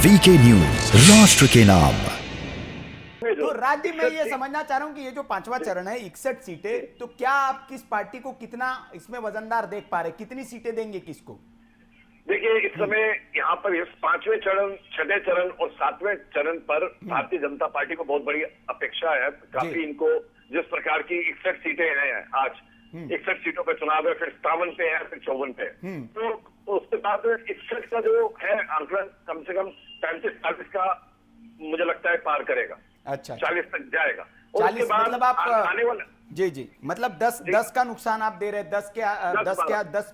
VK news, राष्ट्र के नाम। तो राज्य में ये समझना चाह रहा हूं कि ये जो पांचवा चरण है 61 सीटें, तो क्या आप किस पार्टी को कितना इसमें वजनदार देख पा रहे, कितनी सीटें देंगे किसको? देखिए, इस समय यहाँ पर इस पांचवें चरण, छठे चरण और सातवें चरण पर भारतीय जनता पार्टी को बहुत बड़ी अपेक्षा है। काफी इनको जिस प्रकार की 61 सीटें हैं आज, 61 सीटों पे चुनाव है, फिर 57 पे है, फिर 54 पे, तो उसके बाद 61 का जो है आंकलन कम से कम 35-40 का मुझे लगता है पार करेगा। अच्छा, 40 तक जाएगा। 40 मतलब आप आने वाला जी मतलब 10 का नुकसान आप दे रहे हैं। 10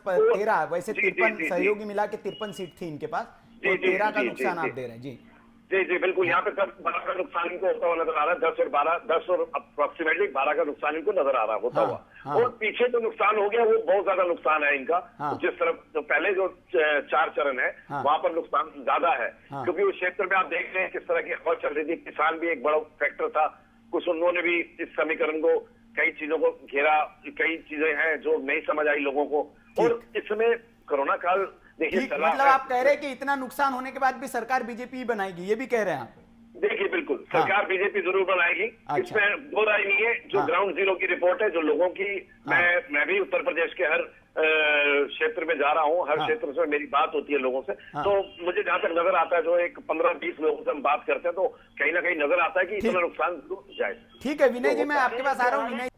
13 वैसे 53 सहयोगी मिला के 53 सीट थी इनके पास, तो 13 का नुकसान आप दे रहे हैं। जी बिल्कुल। यहाँ पे 10-12 का नुकसान इनको होता हुआ नजर आ रहा है। 10 और अप्रोक्सीमेटली 12 का नुकसान इनको नजर आ रहा है होता हुआ। और पीछे जो नुकसान हो गया वो बहुत ज्यादा नुकसान है इनका। जिस तरफ जो पहले जो 4 चरण है वहां पर नुकसान ज्यादा है, क्योंकि उस क्षेत्र में आप देख रहे हैं किस तरह की हवा चल रही थी। किसान भी एक बड़ा फैक्टर था, कुछ उन्होंने भी इस समीकरण को, कई चीजों को घेरा, कई चीजें हैं जो नहीं समझ आई लोगों को। और इस समय कोरोना काल मतलब आप कह रहे हैं कि इतना नुकसान होने के बाद भी सरकार बीजेपी बनाएगी, ये भी कह रहे हैं आप? देखिए बिल्कुल, सरकार बीजेपी जरूर बनाएगी। इसमें दो राय नहीं है। जो ग्राउंड जीरो की रिपोर्ट है, जो लोगों की, मैं भी उत्तर प्रदेश के हर क्षेत्र में जा रहा हूँ, हर क्षेत्र से मेरी बात होती है लोगों से, तो मुझे जहां तक नजर आता है, जो एक 15-20 लोगों से हम बात करते हैं, तो कहीं ना कहीं नजर आता है कि इतना नुकसान जाए। ठीक है विनय जी, मैं आपके पास आ रहा हूँ। विनय,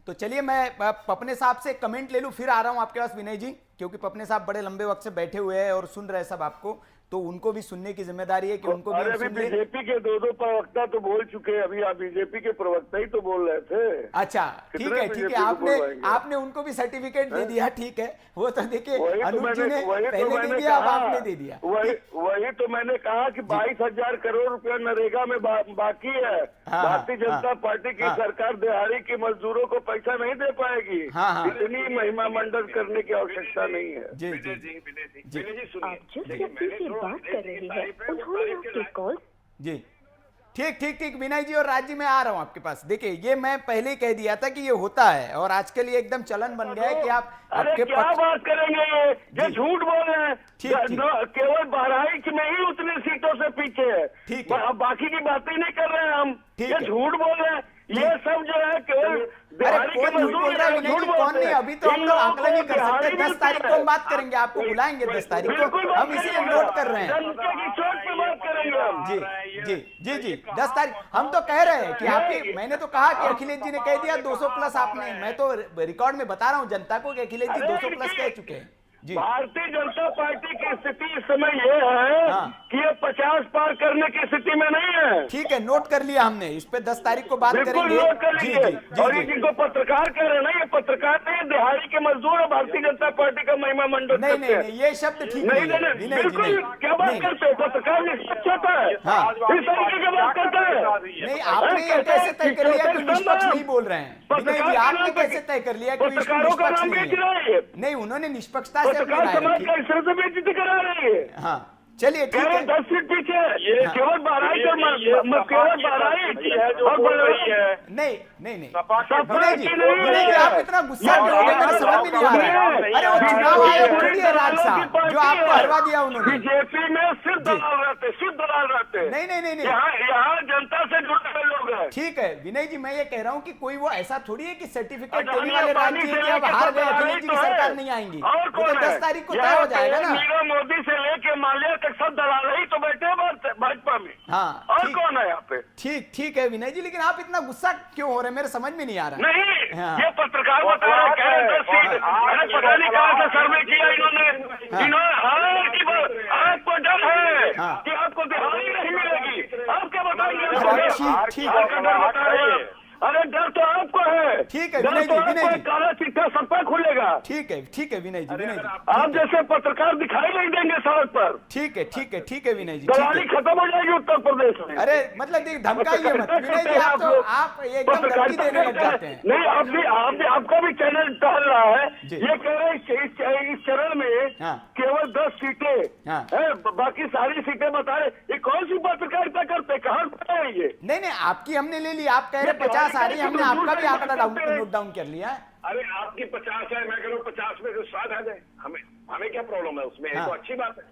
तो चलिए मैं पपने साहब से कमेंट ले लूं, फिर आ रहा हूं आपके पास विनय जी, क्योंकि पपने साहब बड़े लंबे वक्त से बैठे हुए हैं और सुन रहे हैं सब आपको, तो उनको भी सुनने की जिम्मेदारी है कि उनको भी अभी बीजेपी के दो प्रवक्ता तो बोल चुके हैं, अभी आप बीजेपी के प्रवक्ता ही तो बोल रहे थे। अच्छा ठीक है, आपने उनको भी सर्टिफिकेट दे दिया, ठीक है, वो तो देखिए अनुज जी ने पहले दे दिया, अब आपने दे दिया। वही तो मैंने कहा कि 22,000 करोड़ रुपया नरेगा में बाकी है। भारतीय जनता पार्टी की सरकार दिहाड़ी के मजदूरों को पैसा नहीं दे पाएगी। इतनी महिमा मंडन करने की आवश्यकता नहीं है। जी बात कर रही है, उन्होंने आपकी कॉल। जी ठीक विनय जी, और राज्य में आ रहा हूं आपके पास। देखिए, ये मैं पहले ही कह दिया था कि ये होता है और आजकल ये एकदम चलन बन गया है कि आप आपके क्या बात करेंगे, ये झूठ बोल रहे हैं। केवल बहराइच में ही उतनी सीटों से पीछे है, ठीक है, बाकी की बातें नहीं कर रहे हैं हम। ये झूठ बोल रहे हैं, ये सब जो है केवल बोल रहा है कौन नहीं। अभी तो हम लोग आंकलन नहीं कर सकते। 10 तारीख को हम बात करेंगे, आपको बुलाएंगे 10 तारीख को, हम इसीलिए नोट कर रहे हैं। जी 10 तारीख हम तो कह रहे हैं कि आपके, मैंने तो कहा कि अखिलेश जी ने कह दिया 200 प्लस, आपने, मैं तो रिकॉर्ड में बता रहा हूँ जनता को कि अखिलेश जी 200 प्लस कह चुके हैं। भारतीय जनता पार्टी की स्थिति इस समय ये है कि ये 50 पार करने की स्थिति में नहीं है। ठीक है, नोट कर लिया हमने, इस पे 10 तारीख को बात करेंगे। नोट कर लीजिए। और ये जिनको पत्रकार कह रहे हैं ना, ये पत्रकार नहीं, दिहाड़ी के मजदूर है, भारतीय जनता पार्टी का महिमा मंडल। नहीं, ये शब्द ठीक नहीं। बिल्कुल, क्या बात करते हैं, पत्रकार निष्पक्ष होता है, इस तरीके की बात करता है। नहीं, आपने ये कैसे तय कर लिया कि निष्पक्ष नहीं बोल रहे हैं? आपने कैसे तय कर लिया कि पत्रकारों का नाम बेच रहे हैं? नहीं, उन्होंने निष्पक्षता से पत्रकार समाज का इस तरह से बेइज्जती करा रही है। हाँ चलिए, ठीक है। 10 फीट पीछे ये केवल बहराइच और केवल बहराइच नहीं आप इतना गुस्सा क्यों हो गए, मेरे समझ में नहीं आ रहा है। अरे वो चुनाव आयोग थोड़ी है राज साहब, जो आपको हरवा दिया उन्होंने। बीजेपी में सिर्फ दलाल रहते, नहीं, यहाँ जनता से जुड़े हुए लोग हैं। ठीक है विनय जी, मैं ये कह रहा हूँ कि कोई वो ऐसा थोड़ी है कि सर्टिफिकेट देने वाले राज्य के अब हार गए, अखिलेश जी की सरकार नहीं आएंगी, तो 10 तारीख को तय हो जाएगा ना। नीरव मोदी से लेके माल्या तक सब दलाल ही तो बैठे हैं भाजपा में। और कौन है यहाँ पे? ठीक है विनय जी, लेकिन आप इतना गुस्सा क्यों हो रहे हैं, मेरे समझ में नहीं आ रहा। नहीं, ये पत्रकार बता रहे हैं, पता नहीं कहाँ से सर्वे किया इन्होंने। आपको डर है कि आपको दिहाड़ी नहीं मिलेगी, आप क्या बताएंगे? ठीक, अरे डर तो आपको है। ठीक है विनय जी, काला चिट्ठा सब पर खुलेगा। ठीक है विनय जी, आप जैसे पत्रकार दिखाई नहीं देंगे सड़क पर। ठीक है विनय जी, दलाली खत्म हो जाएगी उत्तर प्रदेश में। अरे मतलब धमकाइए मत विनय जी, आप एकदम धमकी देने लग जाते हैं। नहीं, आपका भी चैनल टहल रहा है, ये कह रहे हैं इस चरण में केवल 10 सीटें हैं, बाकी सारी सीटें बता रहे। ये कौन सी पत्रकारिता करते, कहाँ है ये? नहीं, आपकी हमने ले ली, आप कह रहे 50 आ रही है, हमने आपका भी आंकड़ा नोट डाउन कर लिया है। अरे आपकी 50 है, मैं कह रहा हूँ 50 में से 60 आ जाए, हमें क्या प्रॉब्लम है उसमें? तो अच्छी बात है।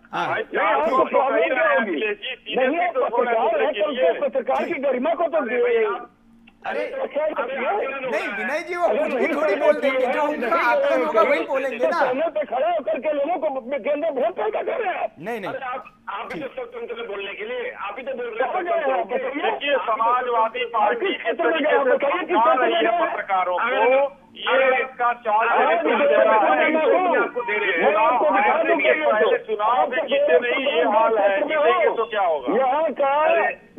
पत्रकार की गरिमा को तो अरे नहीं विनय जी, वो कुछ भी थोड़ी बोल देंगे, जो उनका आकलन होगा वही बोलेंगे ना। पे खड़े होकर के लोगों को केंद्र भ्रम पैदा कर रहे हैं आप। नहीं आप ही तो स्वतंत्र बोलने के लिए, आप ही तो बोल रहे देखिए, हैं समाजवादी पार्टी जिस तरीके से दिखा रही है पत्रकारों को, ये इसका चाल आपको दे रहे हैं। चुनाव में जीते नहीं, ये हाल है, जीतेंगे तो क्या होगा?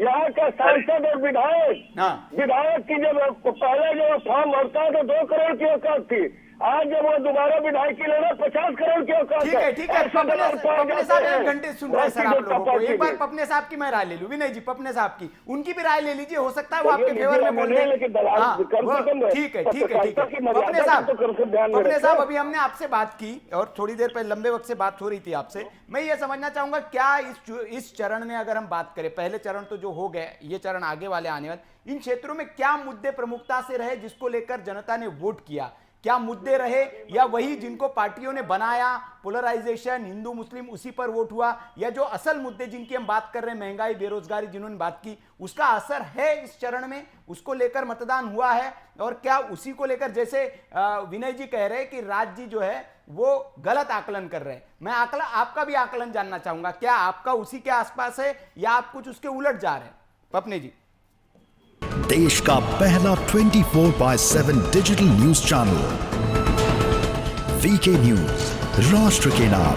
यहाँ का सांसद और विधायक की जब पहले जो फॉर्म भरता है तो 2 करोड़ की औकात थी, आज जब वो दोबारा विधायक की लेना 50 करोड़ की औकात है। ठीक है पपने साहब 1 घंटे सुन रहे हैं सर आप लोगों को। एक बार पपने साहब की मैं राय ले लूं, विनय जी पपने साहब की, उनकी भी राय ले लीजिए, हो सकता है वो आपके फेवर में बोल रहे। ठीक है पपने साहब अभी हमने आपसे बात की और थोड़ी देर पहले लंबे वक्त से बात हो रही थी आपसे। मैं ये समझना चाहूंगा क्या इस चरण में अगर हम बात करें, पहले चरण तो जो हो गए, ये चरण आगे वाले आने वाले, इन क्षेत्रों में क्या मुद्दे प्रमुखता से रहे जिसको लेकर जनता ने वोट किया? क्या मुद्दे रहे या वही जिनको पार्टियों ने बनाया, पोलराइजेशन, हिंदू मुस्लिम, उसी पर वोट हुआ, या जो असल मुद्दे जिनकी हम बात कर रहे हैं, महंगाई, बेरोजगारी, जिन्होंने बात की, उसका असर है इस चरण में, उसको लेकर मतदान हुआ है? और क्या उसी को लेकर, जैसे विनय जी कह रहे हैं कि राज्य जो है वो गलत आकलन कर रहे हैं, मैं आपका भी आकलन जानना चाहूंगा, क्या आपका उसी के आसपास है या आप कुछ उसके उलट जा रहे हैं? पपने जी। देश का पहला 24/7 digital news channel VK news, राष्ट्र के नाम।